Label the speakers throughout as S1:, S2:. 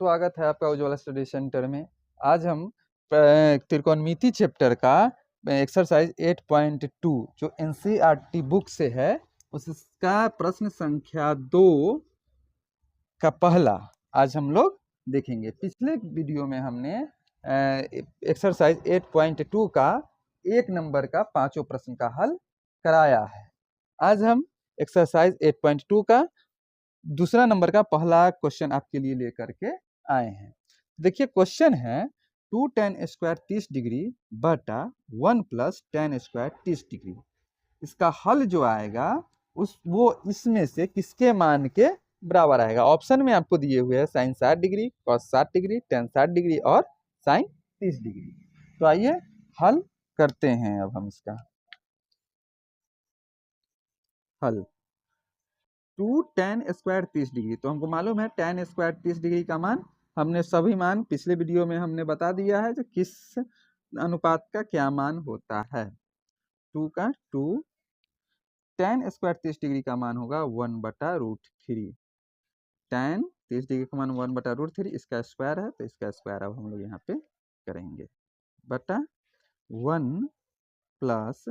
S1: स्वागत है आपका उज्ज्वला स्टडी सेंटर में। आज हम त्रिकोणमिति चैप्टर का एक्सरसाइज 8.2 जो एनसीईआरटी बुक से है उसका प्रश्न संख्या 2 का पहला आज हम लोग देखेंगे। पिछले वीडियो में हमने एक्सरसाइज 8.2 का 1 नंबर का 5 प्रश्न का हल कराया है। आज हम एक्सरसाइज 8.2 का दूसरा नंबर का पहला क्वेश्चन आपके लिए लेकर के आए हैं। देखिए क्वेश्चन है 2 tan स्क्वायर 30 डिग्री बटा 1 प्लस tan स्क्वायर 30 डिग्री। इसका हल जो आएगा वो इसमें से किसके मान के बराबर आएगा। ऑप्शन में आपको दिए हुए हैं sine 60 degree, cos 60 degree, tan 60 degree और साइन 30 डिग्री। तो आइए हल करते हैं। अब हम इसका हल 2 tan स्क्वायर 30 डिग्री, तो हमको मालूम है tan स्क्वायर 30 डिग्री का मान हमने सभी मान पिछले वीडियो में हमने बता दिया है जो किस अनुपात का क्या मान होता है। 2 का 2 tan स्क्वायर 30 डिग्री का मान होगा 1/√3। tan 30 डिग्री का मान 1/√3, इसका स्क्वायर है तो इसका स्क्वायर अब हम लोग यहाँ पे करेंगे बटा 1 प्लस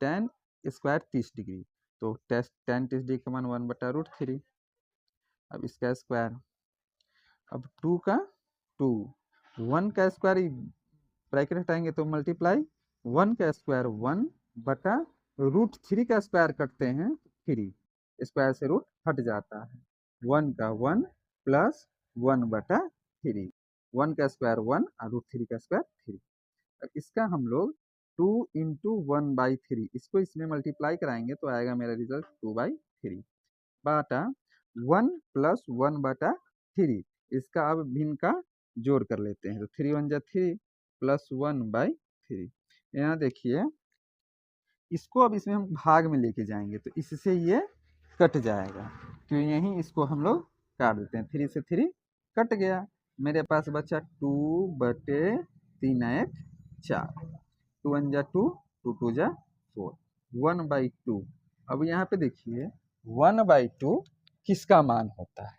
S1: tan स्क्वायर 30 डिग्री, तो tan 30 डिग्री का मान 1/√3। अब इसका स्क्वायर, अब 2 का 2, 1 का स्क्वायर ब्रैकेट हटाएंगे तो मल्टीप्लाई 1 का स्क्वायर 1 बटा √3 का स्क्वायर करते हैं 3, स्क्वायर से रूट हट जाता है। 1 का 1 प्लस 1/3, 1 का स्क्वायर 1 और √3 का स्क्वायर 3। अब इसका हम लोग 2 इंटू 1/3 इसको इसमें मल्टीप्लाई कराएंगे तो आएगा मेरा रिजल्ट 2/3 बाटा 1 प्लस 1/3। इसका अब भिन्न का जोड़ कर लेते हैं तो 3 1 जा 3 प्लस 1/3। यहाँ देखिए इसको अब इसमें हम भाग में लेके जाएंगे तो इससे ये कट जाएगा, तो यहीं इसको हम लोग काट देते हैं। 3 से 3 कट गया, मेरे पास बचा 2/3 1 4, 2 1 जा 2, 2 2 जा 4, 1/2। अब यहाँ पे देखिए 1/2 किसका मान होता है,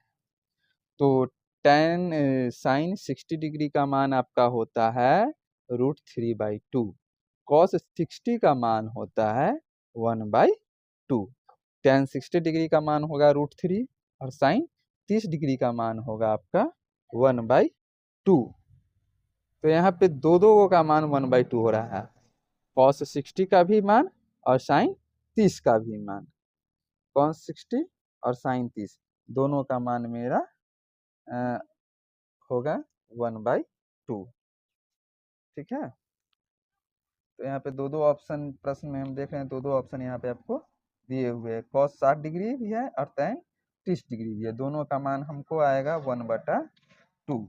S1: तो tan साइन 60 डिग्री का मान आपका होता है √3/2, cos 60 का मान होता है 1/2। tan 60 डिग्री का मान होगा √3 और साइन 30 डिग्री का मान होगा आपका 1/2। तो यहाँ पे दो का मान 1/2 हो रहा है, cos 60 का भी मान और साइन 30 का भी मान। cos 60 और साइन 30 दोनों का मान मेरा होगा 1/2। ठीक है, तो यहाँ पे दो ऑप्शन प्रश्न में हम देख रहे हैं, दो ऑप्शन यहाँ पे आपको दिए हुए हैं। cos 60 डिग्री भी है और tan 30 डिग्री भी है, दोनों का मान हमको आएगा 1/2।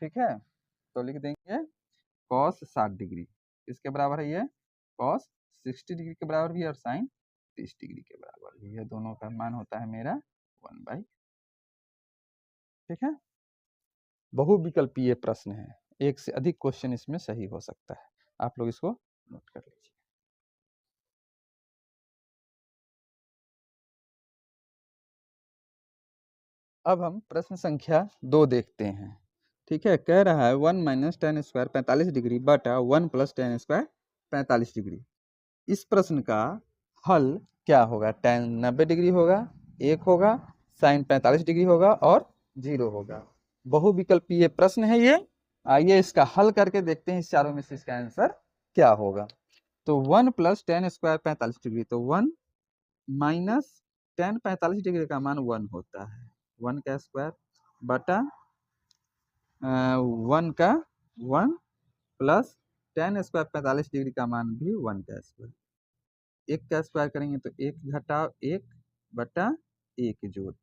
S1: ठीक है, तो लिख देंगे cos 60 डिग्री इसके बराबर है ये cos 60 डिग्री के बराबर भी है और साइन 30 डिग्री के बराबर भी है, दोनों का मान होता है मेरा 1/। ठीक है, बहुविकल्पीय प्रश्न है, एक से अधिक क्वेश्चन इसमें सही हो सकता है, आप लोग इसको नोट कर लीजिए। अब हम प्रश्न संख्या 2 देखते हैं। ठीक है, कह रहा है 1 माइनस tan स्क्वायर 45 डिग्री बटा 1 प्लस tan स्क्वायर 45 डिग्री। इस प्रश्न का हल क्या होगा, tan 90 डिग्री होगा, 1 होगा, साइन 45 डिग्री होगा और 0 होगा। बहुविकल्पीय प्रश्न है ये, आइए इसका हल करके देखते हैं इस चारों में से इसका आंसर क्या होगा। तो 1 प्लस tan स्क्वायर 45 डिग्री, तो 1 माइनस tan 45 डिग्री का मान 1 होता है, 1 का स्क्वायर बटा 1 का 1 प्लस tan स्क्वायर 45 डिग्री का मान भी 1 का स्क्वायर, 1 का स्क्वायर करेंगे तो 1 घटाओ 1 बटा 1 जोड़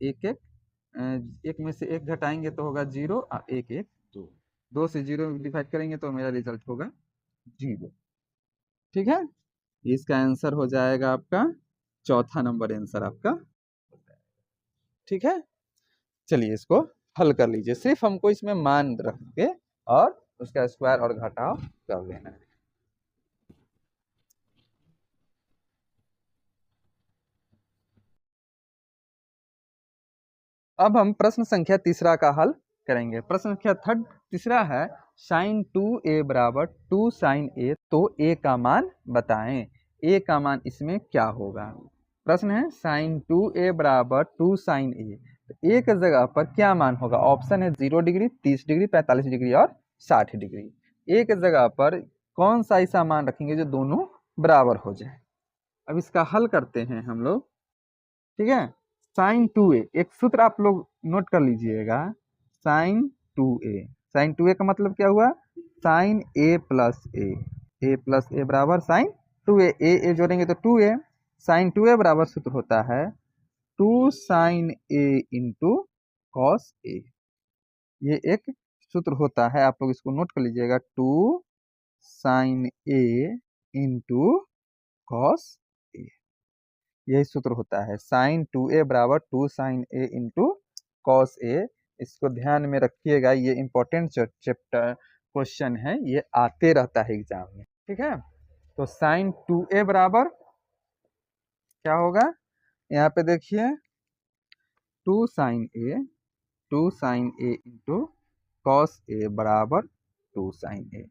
S1: 1, 1 में से 1 घटाएंगे तो होगा 0 और 1 1 2, 2 से 0 डिवाइड करेंगे तो मेरा रिजल्ट होगा 0। ठीक है, इसका आंसर हो जाएगा आपका चौथा नंबर आंसर आपका। ठीक है, चलिए इसको हल कर लीजिए, सिर्फ हमको इसमें मान रख के और उसका स्क्वायर और घटाव कर लेना है। अब हम प्रश्न संख्या तीसरा का हल करेंगे। प्रश्न संख्या तीसरा है साइन 2a बराबर 2 साइन a, तो a का मान बताएं। a का मान इसमें क्या होगा? प्रश्न है साइन 2a बराबर 2 साइन a, तो a की जगह पर क्या मान होगा? ऑप्शन है 0 डिग्री, 30 डिग्री, 45 डिग्री और 60 डिग्री। a की जगह पर कौन सा ऐसा मान रखेंगे जो दोनों बराबर हो जाए? अब इसका हल करते हैं हम लोग, ठीक है। साइन 2a, एक सूत्र आप लोग नोट कर लीजिएगा, साइन 2a। साइन 2a का मतलब क्या हुआ? Sine a plus a plus a बराबर साइन 2a। ए जोड़ेंगे तो 2a। साइन 2a बराबर सूत्र होता है 2 sign a into cos A. ये एक सूत्र होता है, आप लोग इसको नोट कर लीजिएगा, 2 sign a into cos A. यही सूत्र होता है साइन 2a बराबर 2 sign a into cos A. इसको ध्यान में रखिएगा, ये इंपॉर्टेंट चैप्टर क्वेश्चन है, ये आते रहता है एग्जाम में, ठीक है। तो साइन 2a बराबर क्या होगा? यहाँ पे देखिए 2 sign a into cos A बराबर 2 साइन ए।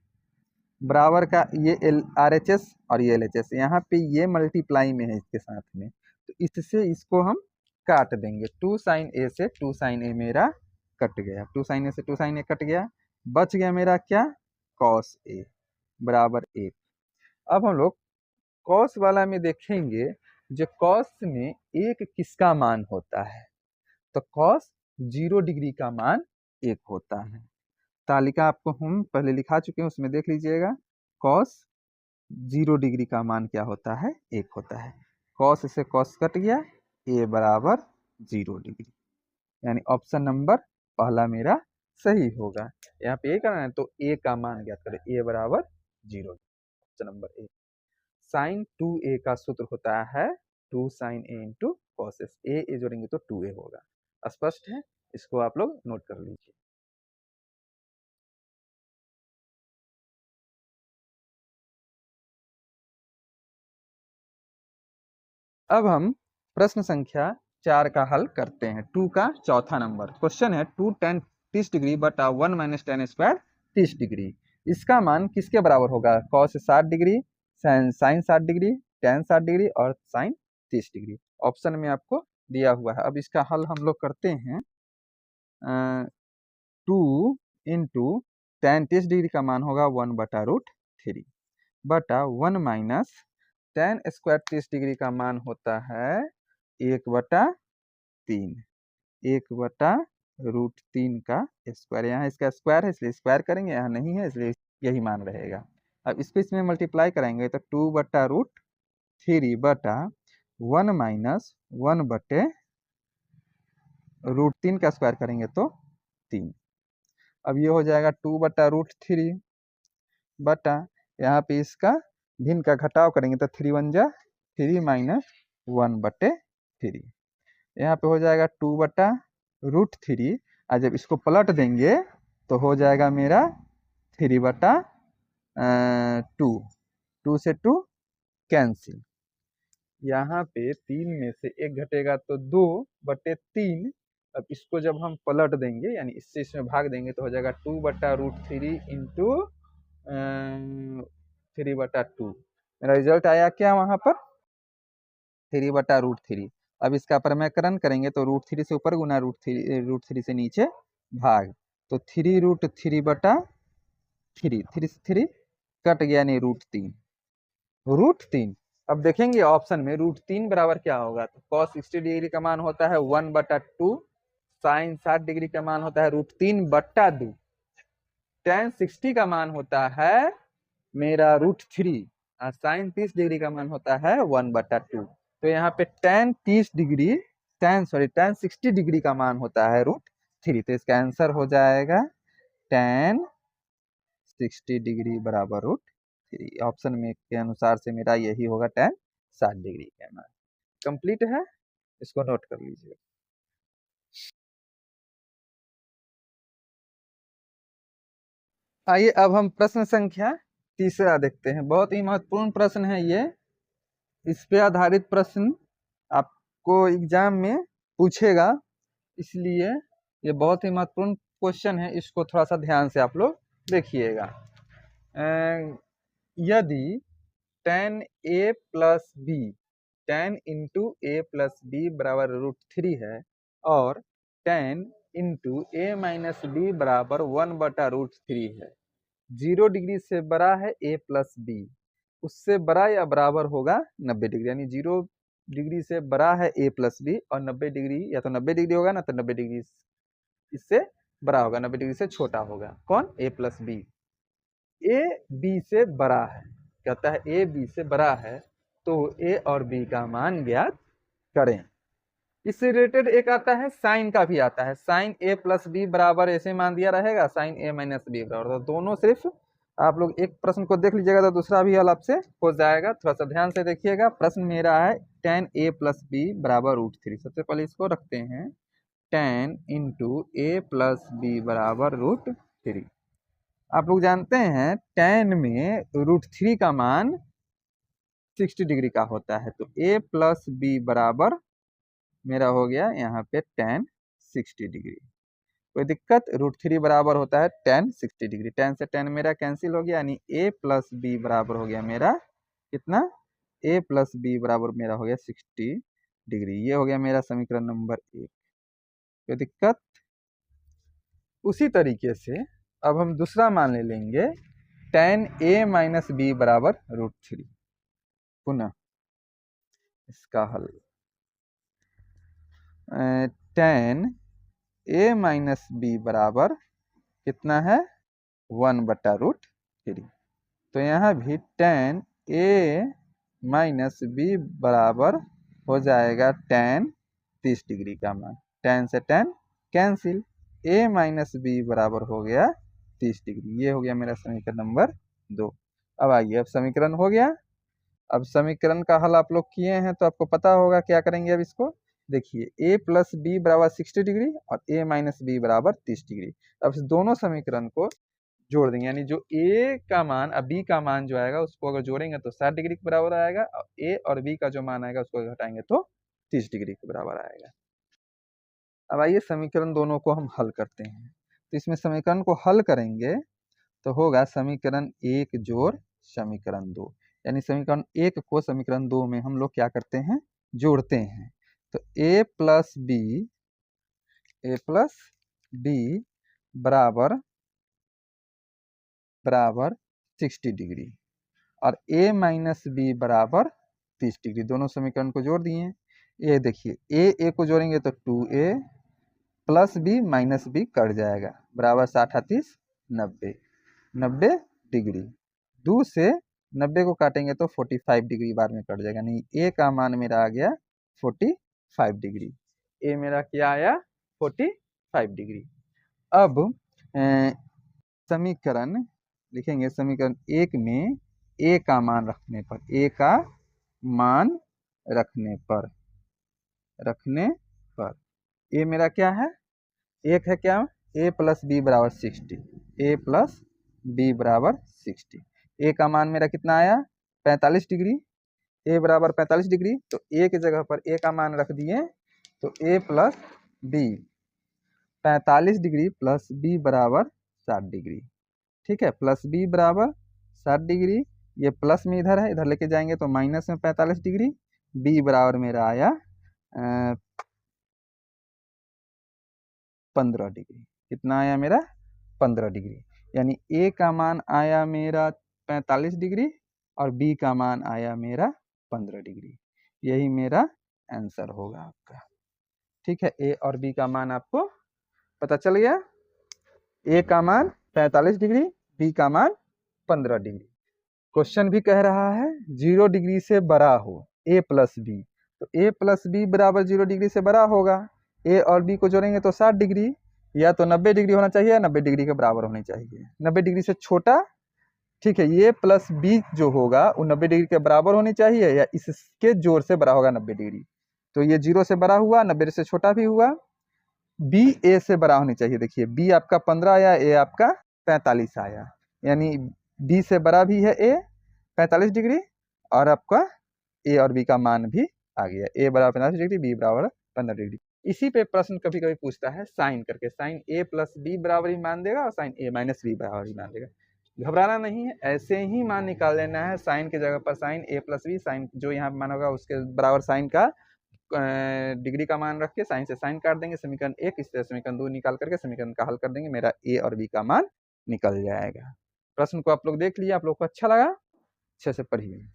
S1: बराबर का ये RHS और ये LHS, यहाँ पे ये मल्टीप्लाई में है इसके साथ में, तो इससे इसको हम काट देंगे। 2 साइन ए से 2 साइन ए मेरा कट गया, 2 साइन ए से 2 साइन ए कट गया, बच गया मेरा क्या? कॉस ए बराबर 1। अब हम लोग कॉस वाला में देखेंगे, जो कॉस में एक किसका मान होता है? तो कॉस 0 डिग्री का मान 1 होता है। तालिका आपको हम पहले लिखा चुके हैं, उसमें देख लीजिएगा। कॉस 0 डिग्री का मान क्या होता है? 1 होता है। कॉस से कॉस कट गया, ए बराबर 0 डिग्री, यानी ऑप्शन नंबर पहला मेरा सही होगा। यहाँ पे ए करना है तो ए का मान ज्ञात करें, ए बराबर 0, option number A. Sign 2a का सूत्र होता है 2 sign a into cos A जोड़ेंगे तो 2a होगा। स्पष्ट है? इसको आप लोग नोट कर लीजिए। अब हम प्रश्न संख्या 4 का हल करते हैं। 2 का चौथा नंबर क्वेश्चन है 2 tan 30 डिग्री बटा 1 माइनस tan स्क्वायर 30 डिग्री। इसका मान किसके बराबर होगा? Cos 60 degree, sine 60 degree, tan 60 degree और साइन 30 डिग्री। ऑप्शन में आपको दिया हुआ है। अब इसका हल हम लोग करते हैं। 2 इंटू tan 30 डिग्री का मान होगा 1/√3 बटा 1 माइनस tan स्क्वायर 30 डिग्री का मान होता है 1/3, 1/√3 का स्क्वायर। यहाँ इसका स्क्वायर है इसलिए स्क्वायर करेंगे, यहाँ नहीं है इसलिए यही मान रहेगा। अब इसको इसमें मल्टीप्लाई कराएंगे तो 2/√3 बटा 1 माइनस 1/√3 का स्क्वायर करेंगे तो 3। अब ये हो जाएगा 2/√3 बटा, यहाँ पे इसका भिन्न का घटाव करेंगे तो 3 1 जा 3 माइनस 1/3। यहाँ पे हो जाएगा 2/√3, और जब इसको पलट देंगे तो हो जाएगा मेरा 3/2। 2 से 2 कैंसिल, यहाँ पे 3 में से 1 घटेगा तो 2/3। अब इसको जब हम पलट देंगे यानी इससे इसमें भाग देंगे तो हो जाएगा 2/√3 इंटू 3/2। मेरा रिजल्ट आया क्या वहाँ पर? 3/√3। अब इसका परमेकरण करेंगे तो √3 से ऊपर गुना √3 से नीचे भाग, तो 3√3/3, 3 से 3 कट गया, नहीं √3। अब देखेंगे ऑप्शन में √3 बराबर क्या होगा, तो cos 60 डिग्री का मान होता है 1/2, साइन 60 डिग्री का मान होता है √3/2, tan 60 का मान होता है मेरा √3 और साइन 30 डिग्री का मान होता है 1/2। तो यहाँ पे tan 60 डिग्री का मान होता है √3, तो इसका आंसर हो जाएगा tan 60 डिग्री बराबर √3। ऑप्शन में के अनुसार से मेरा यही होगा tan 60 डिग्री का मान। कंप्लीट है, इसको नोट कर लीजिए। आइए अब हम प्रश्न संख्या तीसरा देखते हैं। बहुत ही महत्वपूर्ण प्रश्न है ये। इस पे आधारित प्रश्न आपको एग्जाम में पूछेगा। इसलिए ये बहुत ही महत्वपूर्ण क्वेश्चन है, इसको थोड़ा सा ध्यान से आप लोग देखिएगा। यदि tan a plus B, tan into A plus B बराबर √3 है और tan into A minus B बराबर 1/√3 है, 0 डिग्री से बड़ा है a प्लस बी, उससे बड़ा या बराबर होगा 90 डिग्री, यानी 0 डिग्री से बड़ा है a प्लस बी और 90 डिग्री, या तो 90 डिग्री होगा ना तो 90 डिग्री इससे बड़ा होगा, 90 डिग्री से छोटा होगा। कौन? a plus B. A B से बड़ा है, कहता है ए बी से बड़ा है, तो ए और बी का मान ज्ञात करें। इससे रिलेटेड एक आता है साइन का भी आता है, साइन ए प्लस बी बराबर ऐसे मान दिया रहेगा साइन ए माइनस बी बराबर, तो दोनों सिर्फ आप लोग एक प्रश्न को देख लीजिएगा तो दूसरा भी हल आपसे हो जाएगा। थोड़ा सा ध्यान से देखिएगा। प्रश्न मेरा है tan a प्लस बी बराबर √3। सबसे पहले इसको रखते हैं, tan into A plus B बराबर √3। आप लोग जानते हैं tan में √3 का मान 60 डिग्री का होता है, तो a प्लस बी बराबर मेरा हो गया यहाँ पे tan 60 डिग्री। कोई दिक्कत? √3 बराबर होता है tan 60 डिग्री, tan से tan मेरा कैंसिल हो गया, यानी a प्लस बी बराबर हो गया मेरा कितना? a प्लस बी बराबर मेरा हो गया 60 डिग्री। ये हो गया मेरा समीकरण नंबर 1। कोई दिक्कत? उसी तरीके से अब हम दूसरा मान ले लेंगे tan a माइनस बी बराबर √3। पुनः इसका हल, tan a माइनस बी बराबर कितना है? 1/√3। तो यहाँ भी tan a माइनस बी बराबर हो जाएगा tan 30 डिग्री का मान, tan से tan cancel, a minus B बराबर हो गया 30 डिग्री। ये हो गया मेरा समीकरण नंबर 2। अब आइए, अब समीकरण हो गया। अब समीकरण का हल आप लोग किए हैं तो आपको पता होगा क्या करेंगे। अब इसको देखिए, a प्लस बी बराबर 60 डिग्री और a माइनस बी बराबर 30 डिग्री। अब इस दोनों समीकरण को जोड़ देंगे, यानी जो a का मान और b का मान जो आएगा उसको अगर जोड़ेंगे तो 60 डिग्री के बराबर आएगा, और a और b का जो मान आएगा उसको घटाएंगे तो 30 डिग्री के बराबर आएगा। अब आइए समीकरण दोनों को हम हल करते हैं। तो इसमें समीकरण को हल करेंगे तो होगा समीकरण 1 जोड़ समीकरण 2, यानी समीकरण 1 को समीकरण 2 में हम लोग क्या करते हैं? जोड़ते हैं। तो a प्लस बी बराबर 60 डिग्री और a माइनस बी बराबर 30 डिग्री। दोनों समीकरण को जोड़ दिए। ये देखिए, a को जोड़ेंगे तो 2a plus B minus B cut जाएगा, बराबर 60 30 90 डिग्री। 2 से 90 को काटेंगे तो 45 डिग्री बाद में कट जाएगा, नहीं a का मान मेरा आ गया 45 डिग्री। a मेरा क्या आया? 45 डिग्री। अब समीकरण लिखेंगे, समीकरण 1 में a का मान रखने पर, a का मान रखने पर a मेरा क्या है? एक है क्या? a प्लस बी बराबर 60, a प्लस बी बराबर 60। a का मान मेरा कितना आया? 45 डिग्री। a बराबर 45 डिग्री, तो a की जगह पर a का मान रख दिए, तो a plus B 45 degree plus b बराबर 60 डिग्री। ठीक है, प्लस b बराबर 60 डिग्री, ये प्लस में इधर है, इधर लेके जाएंगे तो माइनस में 45 डिग्री। b बराबर मेरा आया 15 डिग्री। कितना आया मेरा? 15 डिग्री। यानी a का मान आया मेरा 45 डिग्री और b का मान आया मेरा 15 डिग्री। यही मेरा आंसर होगा आपका। ठीक है, a और b का मान आपको पता चल गया। a का मान 45 डिग्री, b का मान 15 डिग्री। क्वेश्चन भी कह रहा है 0 डिग्री से बड़ा हो a प्लस बी, तो a प्लस बी बराबर 0 डिग्री से बड़ा होगा। a और b को जोड़ेंगे तो 60 डिग्री, या तो 90 डिग्री होना चाहिए या 90 डिग्री के बराबर होनी चाहिए, 90 डिग्री से छोटा। ठीक है, ये प्लस बी जो होगा वो 90 डिग्री के बराबर होनी चाहिए या इसके जोड़ से बड़ा होगा 90 डिग्री। तो ये 0 से बड़ा हुआ, 90 से छोटा भी हुआ। बी ए से बड़ा होनी चाहिए। देखिए, बी आपका 15 आया, ए आपका 45 आया, यानी बी से बड़ा भी है ए 45 डिग्री, और आपका ए और बी का मान भी आ गया। ए बराबर 45 डिग्री, बी बराबर 15 डिग्री। इसी पे प्रश्न कभी कभी पूछता है साइन करके, साइन ए प्लस बी बराबर ही मान देगा और साइन ए माइनस बी बराबर ही मान देगा। घबराना नहीं है, ऐसे ही मान निकाल लेना है। साइन की जगह पर साइन ए प्लस बी, साइन जो यहाँ मान होगा उसके बराबर साइन का डिग्री का मान रख के साइन से साइन काट देंगे, समीकरण 1, इस तरह समीकरण 2 निकाल करके समीकरण का हल कर देंगे, मेरा ए और बी का मान निकल जाएगा। प्रश्न को आप लोग देख लिए, आप लोग को अच्छा लगा, अच्छे से पढ़िए।